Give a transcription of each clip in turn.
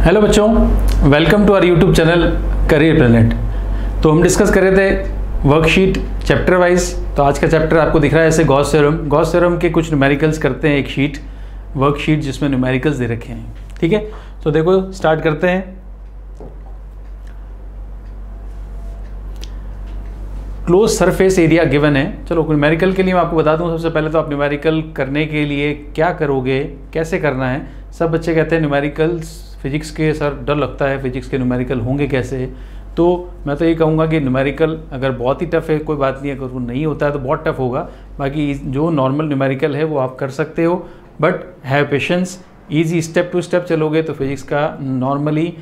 Hello बच्चों, welcome to our YouTube channel career planet. तो हम डिस्कस कर रहे थे वर्कशीट चैप्टर वाइज। तो आज का चैप्टर आपको दिख रहा है ऐसे गॉस थ्योरम के कुछ न्यूमेरिकल्स करते हैं, एक शीट वर्कशीट जिसमें न्यूमेरिकल्स दे रखे हैं। ठीक है, तो देखो स्टार्ट करते हैं। क्लोज सरफेस एरिया गिवन है। चलो न्यूमेरिकल के लिए मैं आपको बता दूं, सबसे पहले तो आप न्यूमेरिकल करने के लिए क्या करोगे, कैसे करना है। सब बच्चे कहते हैं न्यूमेरिकल्स फिजिक्स के सर डर लगता है, फिजिक्स के न्यूमेरिकल होंगे कैसे। तो मैं तो ये कहूँगा कि न्यूमेरिकल अगर बहुत ही टफ है कोई बात नहीं, अगर वो नहीं होता है तो बहुत टफ होगा। बाकी जो नॉर्मल न्यूमेरिकल है वो आप कर सकते हो, but have patience. Easy step to step चलोगे तो फिजिक्स का नॉर्मली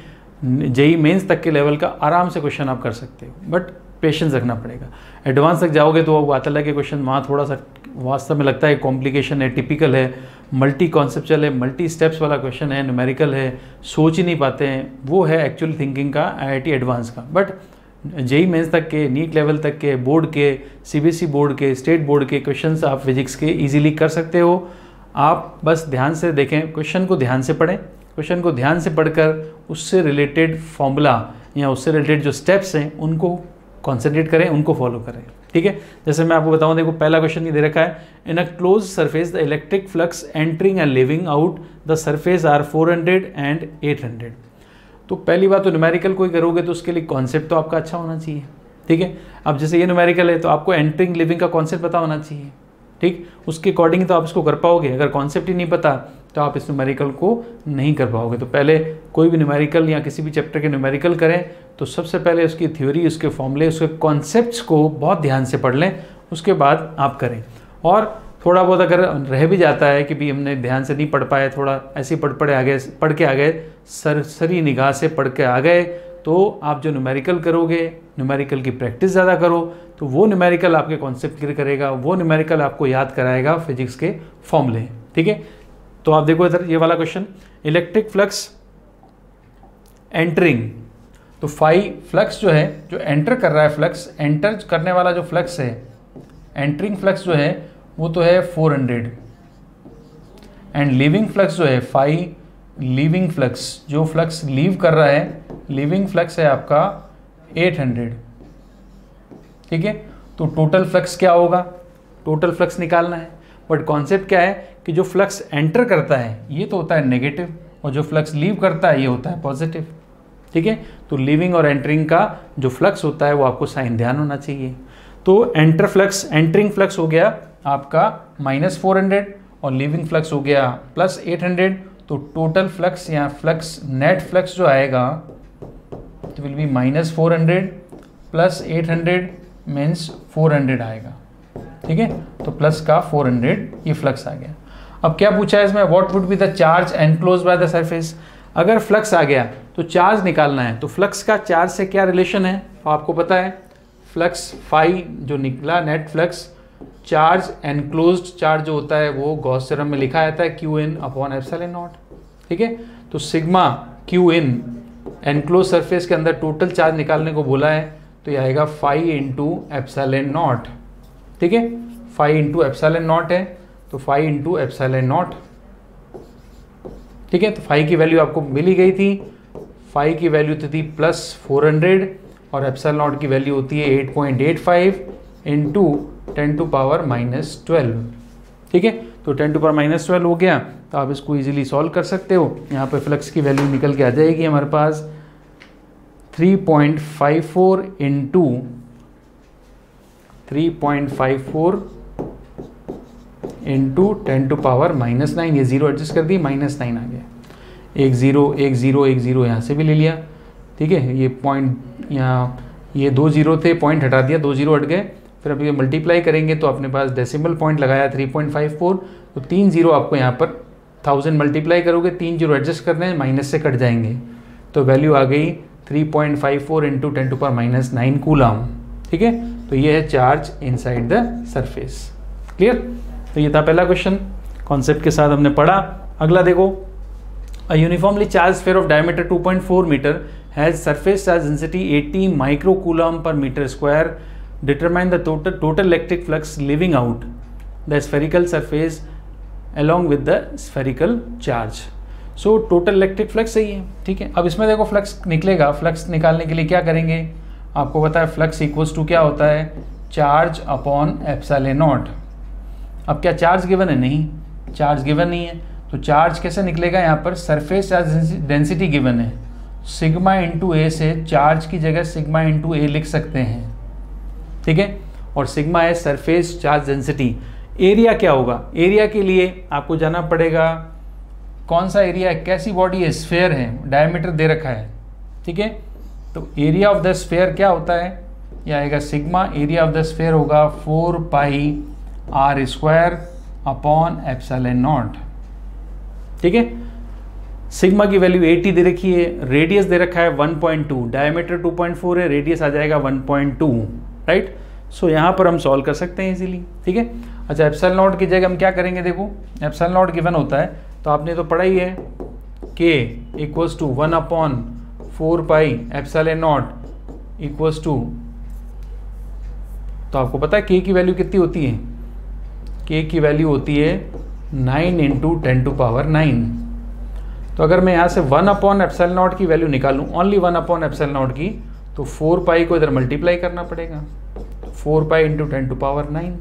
जेई मेंस तक के लेवल का आराम से क्वेश्चन आप कर सकते हो, बट पेशेंस रखना पड़ेगा। एडवांस तक जाओगे तो वो आता लगे क्वेश्चन, वहाँ थोड़ा सा वास्तव में लगता है कॉम्प्लिकेशन है, टिपिकल है, मल्टी कॉन्सेप्चुअल है, मल्टी स्टेप्स वाला क्वेश्चन है, न्यूमेरिकल है, सोच ही नहीं पाते हैं। वो है एक्चुअल थिंकिंग का आईआईटी एडवांस का। बट जेई मेंस तक के, नीट लेवल तक के, बोर्ड के, सीबीएसई बोर्ड के, स्टेट बोर्ड के क्वेश्चंस आप फिजिक्स के इजीली कर सकते हो। आप बस ध्यान से देखें, क्वेश्चन को ध्यान से पढ़ें, क्वेश्चन को ध्यान से पढ़कर उससे रिलेटेड फॉर्मूला या उससे रिलेटेड जो स्टेप्स हैं उनको कॉन्सेंट्रेट करें, उनको फॉलो करें। ठीक है, जैसे मैं आपको बताऊं, देखो पहला क्वेश्चन ये दे रखा है, in a close surface the electric flux entering and leaving out the surface are 400 and 800। तो पहली बात तो न्यूमेरिकल कोई करोगे तो उसके लिए कॉन्सेप्ट तो आपका अच्छा होना चाहिए। ठीक है, अब जैसे ये न्यूमेरिकल है तो आपको एंटरिंग लिविंग का कॉन्सेप्ट पता होना चाहिए। ठीक, उसके अकॉर्डिंग तो आप इसको कर पाओगे। अगर कॉन्सेप्ट ही नहीं पता तो आप इस न्यूमेरिकल को नहीं कर पाओगे। तो पहले कोई भी न्यूमेरिकल या किसी भी चैप्टर के न्यूमेरिकल करें तो सबसे पहले उसकी थ्योरी, उसके फॉर्मूले, उसके कॉन्सेप्ट्स को बहुत ध्यान से पढ़ लें, उसके बाद आप करें। और थोड़ा बहुत अगर रह भी जाता है कि भी हमने ध्यान से नहीं पढ़ पाए, थोड़ा ऐसे ही पढ़ के आ गए, सरी निगाह से पढ़ के आ गए, तो आप जो न्यूमेरिकल करोगे, न्यूमेरिकल की प्रैक्टिस ज़्यादा करो तो वो न्यूमेरिकल आपके कॉन्सेप्ट क्लियर करेगा, वो न्यूमेरिकल आपको याद कराएगा फिजिक्स के फॉर्मूले। ठीक है, तो आप देखो इधर ये वाला क्वेश्चन, इलेक्ट्रिक फ्लक्स एंटरिंग। तो फ्लक्स जो है, जो एंटर कर रहा है, फ्लक्स एंटर करने वाला जो फ्लक्स है, एंटरिंग फ्लक्स जो है वो तो है 400, एंड लीविंग फ्लक्स जो है लीविंग फ्लक्स, जो फ्लक्स लीव कर रहा है, लीविंग फ्लक्स है आपका 800। ठीक है, तो टोटल फ्लक्स क्या होगा, टोटल फ्लक्स निकालना है। बट कॉन्सेप्ट क्या है कि जो फ्लक्स एंटर करता है ये तो होता है नेगेटिव, और जो फ्लक्स लीव करता है ये होता है पॉजिटिव। ठीक है, तो लीविंग और एंटरिंग का जो फ्लक्स होता है वो आपको साइन ध्यान होना चाहिए। तो एंटरिंग फ्लक्स हो गया आपका -400 और लीविंग फ्लक्स हो गया +800। तो टोटल फ्लक्स या फ्लक्स नेट फ्लक्स जो आएगा तो विल बी -400 + 800 मीन्स 400 आएगा। ठीक है, तो प्लस का 400 ये फ्लक्स आ गया। अब क्या पूछा है इसमें, what would be the charge enclose by the surface. अगर फ्लक्स आ गया तो चार्ज निकालना है। तो फ्लक्स का चार्ज से क्या रिलेशन है तो आपको पता है, फ्लक्स फाई जो निकला net flux, charge enclosed charge जो होता है वो गॉस थ्योरम में लिखा जाता है Qin/ε0। ठीक है, तो सिग्मा Qin एनक्लोज सरफेस के अंदर टोटल चार्ज निकालने को बोला है, तो ये आएगा फाई × ε0। ठीक है, फाई × ε0 है, तो फाई × ε0। ठीक है, तो फाई की वैल्यू आपको मिल ही गई थी। फाई की वैल्यू तो थी +400 और ε0 की वैल्यू होती है 8.85 × 10⁻⁻12। ठीक है, तो 10⁻⁻12 हो गया, तो आप इसको इजीली सॉल्व कर सकते हो। यहाँ पे फ्लक्स की वैल्यू निकल के आ जाएगी हमारे पास 3.54 × 10⁻⁻9। ये 0 एडजस्ट कर दी, -9 आ गया। 1 0 1 0 1 0 यहाँ से भी ले लिया। ठीक है, ये पॉइंट यहाँ, ये 2 0 थे, पॉइंट हटा दिया, 2 0 हट गए। फिर अब ये मल्टीप्लाई करेंगे तो अपने पास डेसिमल पॉइंट लगाया 3.54, तो 3 0 आपको यहाँ पर 1000 मल्टीप्लाई करोगे, 3 0 एडजस्ट करने हैं, माइनस से कट जाएंगे, तो वैल्यू आ गई 3.54 × 10⁻⁹ कूलम। ठीक है, तो ये है charge inside the surface. Clear, तो ये था पहला क्वेश्चन, कॉन्सेप्ट के साथ हमने पढ़ा। अगला देखो, a uniformly charge sphere of diameter 2.4 metre has surface charge density 80 micro coulomb per metre square. Determine the total electric flux leaving out the spherical surface along with the spherical charge। So total electric flux सही है, ठीक है। अब इसमें देखो flux निकलेगा, flux निकालने के लिए क्या करेंगे, आपको पता है फ्लक्स इक्वल्स टू क्या होता है, चार्ज अपॉन एप्सिलॉन नॉट। अब क्या चार्ज गिवन है, नहीं, चार्ज गिवन नहीं है, तो चार्ज कैसे निकलेगा, यहाँ पर सरफेस चार्ज डेंसिटी गिवन है, सिग्मा इंटू ए से चार्ज की जगह सिग्मा इंटू ए लिख सकते हैं, ठीक है। और सिग्मा है सरफेस चार्ज डेंसिटी। एरिया क्या होगा, एरिया के लिए आपको जाना पड़ेगा कौन सा एरिया है, कैसी बॉडी है, स्फेयर है, डायमीटर दे रखा है, ठीक है। तो एरिया ऑफ द स्फेयर क्या होता है, यह आएगा sigma, area of the sphere होगा 4 pi R square upon epsilon naught, ठीक है। सिग्मा की वैल्यू 80 दे रखी है, रेडियस दे रखा है 1.2, डायमीटर 2.4 है, रेडियस आ जाएगा 1.2, राइट। सो यहाँ पर हम सॉल्व कर सकते हैं इजीली, ठीक है। अच्छा, एप्सिलॉन नॉट की जगह हम क्या करेंगे, देखो एप्सिलॉन नॉट गिवन होता है तो आपने तो पढ़ा ही है, k equals to 1/4 pi epsilon not equals to, तो आपको पता है k की वैल्यू कितनी होती है, k की वैल्यू होती है 9 इंटू 10⁹। तो अगर मैं यहाँ से 1/एप्सिलॉन नॉट की वैल्यू निकालूँ, ओनली 1/एप्सिलॉन नॉट की, तो 4 पाई को इधर मल्टीप्लाई करना पड़ेगा, 4 पाई इंटू 10⁹।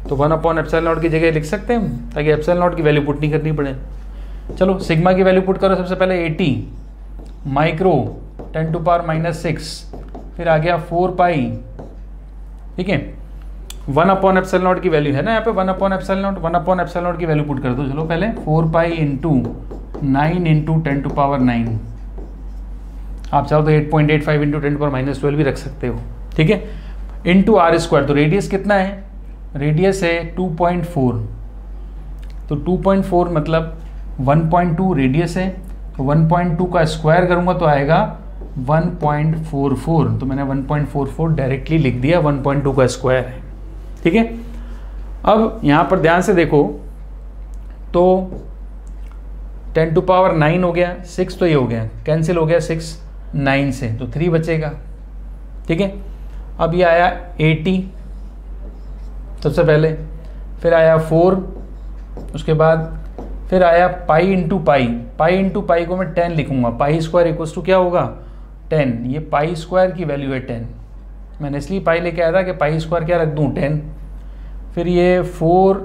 तो 1/एप्सिलॉन नॉट की जगह लिख सकते हैं हम, ताकि एप्सिलॉन नॉट की वैल्यू पुट नहीं करनी पड़े। चलो सिग्मा की वैल्यू पुट करो, सबसे पहले 80 माइक्रो 10⁻⁻6, फिर आ गया 4 पाई, ठीक है। 1/एप्सिलॉन नॉट की वैल्यू है ना यहाँ पे 1/एप्सिलॉन नॉट, 1/एप्सिलॉन नॉट की वैल्यू पुट कर दो। चलो पहले 4 पाई इंटू 9 इंटू 10⁻9, आप चाहो तो 8.85 इंटू 10⁻12 भी रख सकते हो, ठीक है, इंटू आर स्क्वायर। तो रेडियस कितना है, रेडियस है 2.4, तो 2.4 मतलब 1.2 रेडियस है, तो 1.2 का स्क्वायर करूंगा तो आएगा 1.44, तो मैंने 1.44 डायरेक्टली लिख दिया, 1.2 का स्क्वायर है, ठीक है। अब यहाँ पर ध्यान से देखो तो 10⁹9 हो गया, 6 तो ये हो गया, कैंसिल हो गया 6 9 से, तो 3 बचेगा, ठीक है। अब ये आया 80 सबसे पहले, फिर आया 4, उसके बाद फिर आया pi into pi, pi into pi को मैं 10 लिखूंगा, पाई स्क्वायर इक्वल्स टू क्या होगा 10, ये पाई स्क्वायर की वैल्यू है 10, मैंने इसलिए पाई लेके आया था कि पाई स्क्वायर क्या रख दूँ 10। फिर ये 4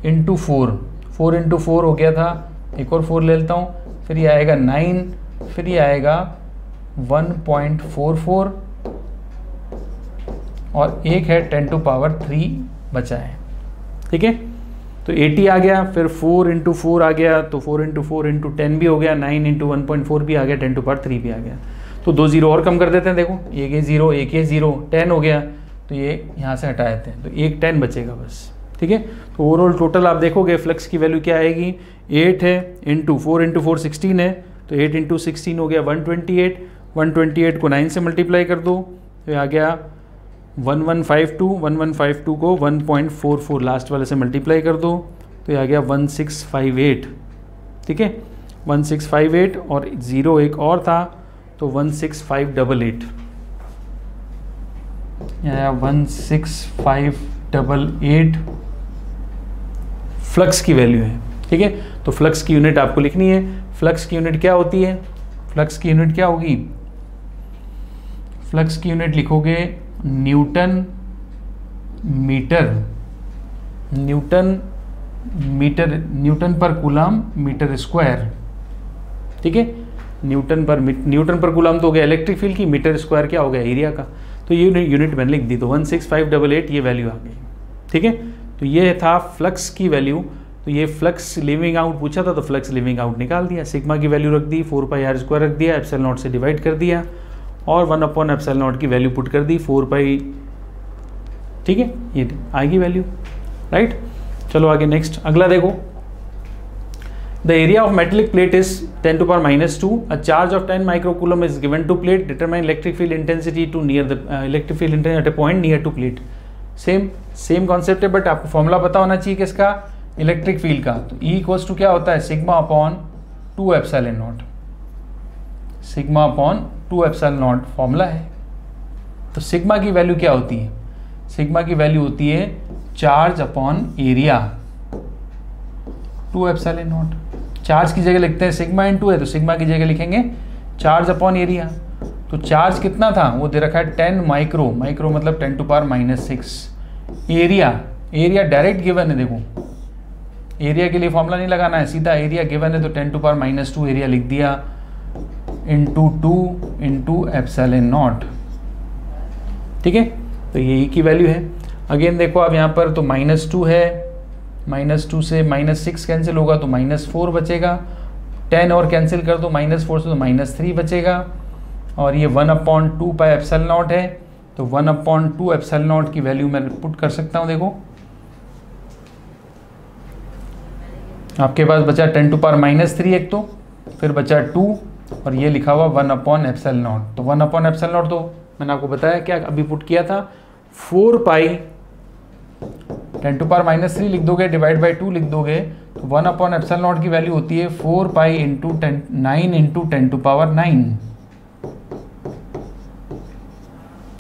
इंटू 4 हो गया था, एक और 4 ले लेता हूँ, फिर ये आएगा 9, फिर ये आएगा 1.44 और एक है 10⁻3 बचा है, ठीक है। तो 80 आ गया, फिर 4 इंटू 4 आ गया, तो 4 इंटू 4 इंटू 10 भी हो गया, 9 इंटू 1.4 भी आ गया, 10⁻3 भी आ गया। तो 2 0 और कम कर देते हैं, देखो एक ये 0 एक ये 0, 10 हो गया, तो ये यहाँ से हटा देते हैं, तो एक 10 बचेगा बस, ठीक है। तो ओवरऑल टोटल आप देखोगे फ्लक्स की वैल्यू क्या आएगी, 8 है इंटू 4 16 है, तो 8 इंटू 16 हो गया 128, 128 को 9 से मल्टीप्लाई कर दो, तो आ गया 1152 को 1.44 लास्ट वाले से मल्टीप्लाई कर दो, तो ये आ गया 1658, ठीक है, 1658 और 0 एक और था तो 16588, या 16588 फ्लक्स की वैल्यू है, ठीक है। तो फ्लक्स की यूनिट आपको लिखनी है, फ्लक्स की यूनिट क्या होती है, फ्लक्स की यूनिट क्या होगी, फ्लक्स की यूनिट लिखोगे न्यूटन पर कूलम मीटर स्क्वायर, ठीक है। न्यूटन पर कूलम तो हो गया इलेक्ट्रिक फील्ड की, मीटर स्क्वायर क्या हो गया एरिया का, तो ये यूनिट मैंने लिख दी, तो 16588 ये वैल्यू आ गई, ठीक है। तो ये था फ्लक्स की वैल्यू। तो ये फ्लक्स लिविंग आउट पूछा था, तो फ्लक्स लिविंग आउट निकाल दिया, सिग्मा की वैल्यू रख दी, 4 पाई आर स्क्वायर रख दिया, एप्सिलॉन नॉट से डिवाइड कर दिया, और 1/एप्सिलॉन नॉट की वैल्यू पुट कर दी 4 पाई, ठीक है, ये आएगी वैल्यू, राइट। चलो आगे नेक्स्ट, अगला देखो, the area of metallic plate is 10⁻⁻2, a charge of 10 microcoulomb is given to plate, determine electric field intensity to near the electric field intensity at a point near to plate. Same concept है, but आपको formula पता होना चाहिए किसका, electric field का। तो E equals to क्या होता है, sigma upon 2 epsilon not, sigma upon 2 epsilon not formula है। तो सिग्मा की वैल्यू क्या होती है, सिग्मा की वैल्यू होती है charge upon area, 2 epsilon not. Charge की जगह लिखते हैं सिग्मा इनटू है, तो सिग्मा की जगह लिखेंगे चार्ज अपॉन एरिया। तो चार्ज कितना था वो दे रखा है 10 माइक्रो, माइक्रो मतलब 10 to power -6। Area direct given है, देखो एरिया के लिए फॉर्मूला नहीं लगाना है, सीधा एरिया गिवन है तो 10 टू पावर -2 एरिया लिख दिया इंटू 2 इंटू एप्सिलॉन नॉट। ठीक है, तो ये की वैल्यू है। अगेन देखो अब यहाँ पर तो -2 है, -2 से -6 कैंसिल होगा तो -4 बचेगा, 10 और कैंसिल कर दो -4 से तो -3 बचेगा, और ये 1/2 पाई एप्सिलॉन नॉट है, तो 1/2 एप्सिलॉन नॉट की वैल्यू मैं पुट कर सकता हूँ। देखो आपके पास बचा 10 टू पावर -3 एक, तो फिर बचा 2 और ये लिखा हुआ 1 एप्सिलॉन नॉट। तो 1 एप्सिलॉन नॉट तो मैंने आपको बताया क्या अभी पुट किया था, 4 पाई 10 टू पावर -3 लिख दोगे, डिवाइड बाई 2 लिख दोगे, तो 1 एप्सिलॉन नॉट की वैल्यू होती है 4 pi into 9 into 10 to power 9।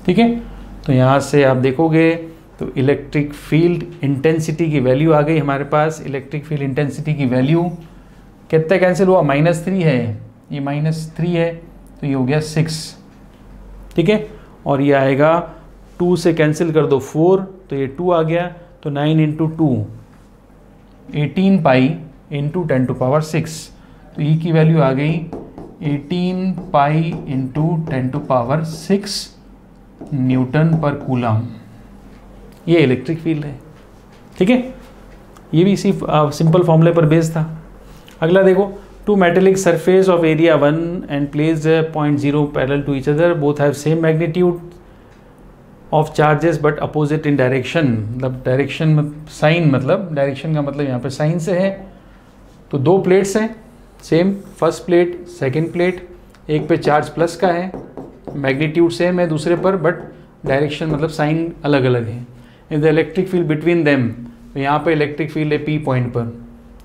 ठीक है, तो यहाँ से आप देखोगे तो इलेक्ट्रिक फील्ड इंटेंसिटी की वैल्यू आ गई हमारे पास। इलेक्ट्रिक फील्ड इंटेंसिटी की वैल्यू कितना कैंसिल हुआ, -3 है, ये -3 है तो ये हो गया 6। ठीक है, और ये आएगा 2 से कैंसिल कर दो 4 तो ये 2 आ गया, तो 9 into 2 18 pi into 10 to power 6, तो ई की वैल्यू आ गई 18 pi into 10 to power 6 newton पर कूलम। ये इलेक्ट्रिक फील्ड है। ठीक है, ये भी इसी सिंपल फॉर्मूले पर बेस्ड था। अगला देखो, two metallic surface of area 1 and placed 0.0 parallel to each other, both have same magnitude of charges but opposite in direction. मतलब डायरेक्शन साइन, मतलब डायरेक्शन का मतलब यहाँ पे साइन से है। तो दो प्लेट्स हैं same, first plate second plate, एक पे चार्ज प्लस का है, मैग्नीट्यूड सेम है दूसरे पर, बट डायरेक्शन मतलब साइन अलग अलग है। In the electric field between them, तो यहाँ पे इलेक्ट्रिक फील्ड है पी पॉइंट पर,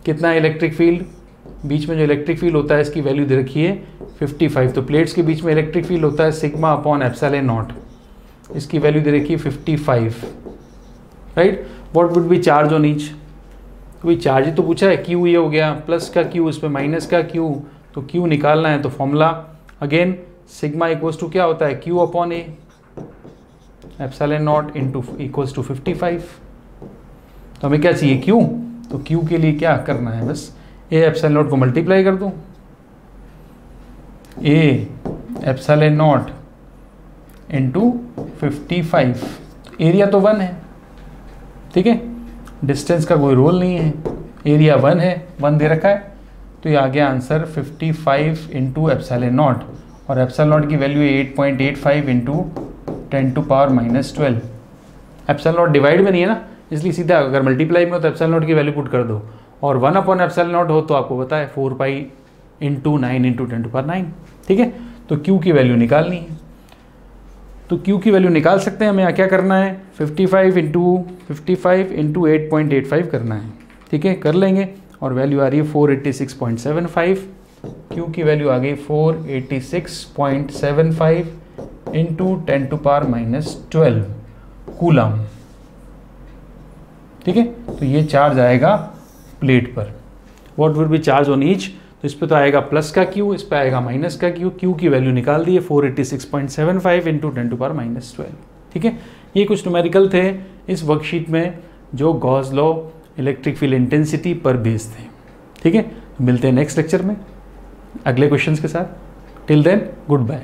कितना है इलेक्ट्रिक फील्ड, बीच में जो इलेक्ट्रिक फील्ड होता है इसकी वैल्यू दे रखी है 55। तो प्लेट्स के बीच में इलेक्ट्रिक फील्ड होता है सिग्मा अपॉन एप्सिलॉन नॉट, इसकी वैल्यू दे रखी है 55, right. What would be charge on each, कोई चार्ज ही तो पूछा है, क्यू ये हो गया, प्लस का क्यू, इसमें माइनस का क्यू, तो क्यू निकालना है तो formula again sigma equals to क्या होता है, Q upon A, epsilon not into equals to 55। तो हमें क्या चाहिए, क्यू, तो क्यू के लिए क्या करना है, बस ए एप्सिलॉन नॉट को मल्टीप्लाई कर दो, ए एप्सिलॉन नॉट इंटू 55। एरिया तो 1 है, ठीक है, डिस्टेंस का कोई रोल नहीं है, एरिया 1 है, 1 दे रखा है, तो ये आ गया आंसर 55 इंटू एप्सिलॉन नॉट, और एप्सिलॉन नॉट की वैल्यू है 8.85 into 10 to power -12। Epsilon not divide में नहीं है ना, इसलिए सीधा अगर मल्टीप्लाई में हो तो एप्सिलॉन नॉट की वैल्यू पुट कर दो, और 1 अपॉन एप्सिलॉन नॉट हो तो आपको पता है 4 pi into 9 into 10 to power 9। ठीक है, तो क्यू की वैल्यू निकालनी है, तो क्यू की वैल्यू निकाल सकते हैं। हमें क्या करना है, 55 इंटू 8.85 करना है। ठीक है, कर लेंगे, और वैल्यू आ रही है 486.75। क्यू की वैल्यू आ गई 486.75 इंटू 10 टू पावर -12 कूलम। ठीक है, तो ये चार्ज आएगा प्लेट पर। What will be charge on each, तो इस पे तो आएगा प्लस का क्यू, इस पे आएगा माइनस का क्यू। क्यू की वैल्यू निकाल दी है 486.75 इंटू 10 टू पावर -12। ठीक है, ये कुछ न्यूमेरिकल थे इस वर्कशीट में जो Gauss law electric field intensity पर बेस्ड थे। ठीक है, मिलते हैं नेक्स्ट लेक्चर में अगले क्वेश्चंस के साथ। Till then good bye.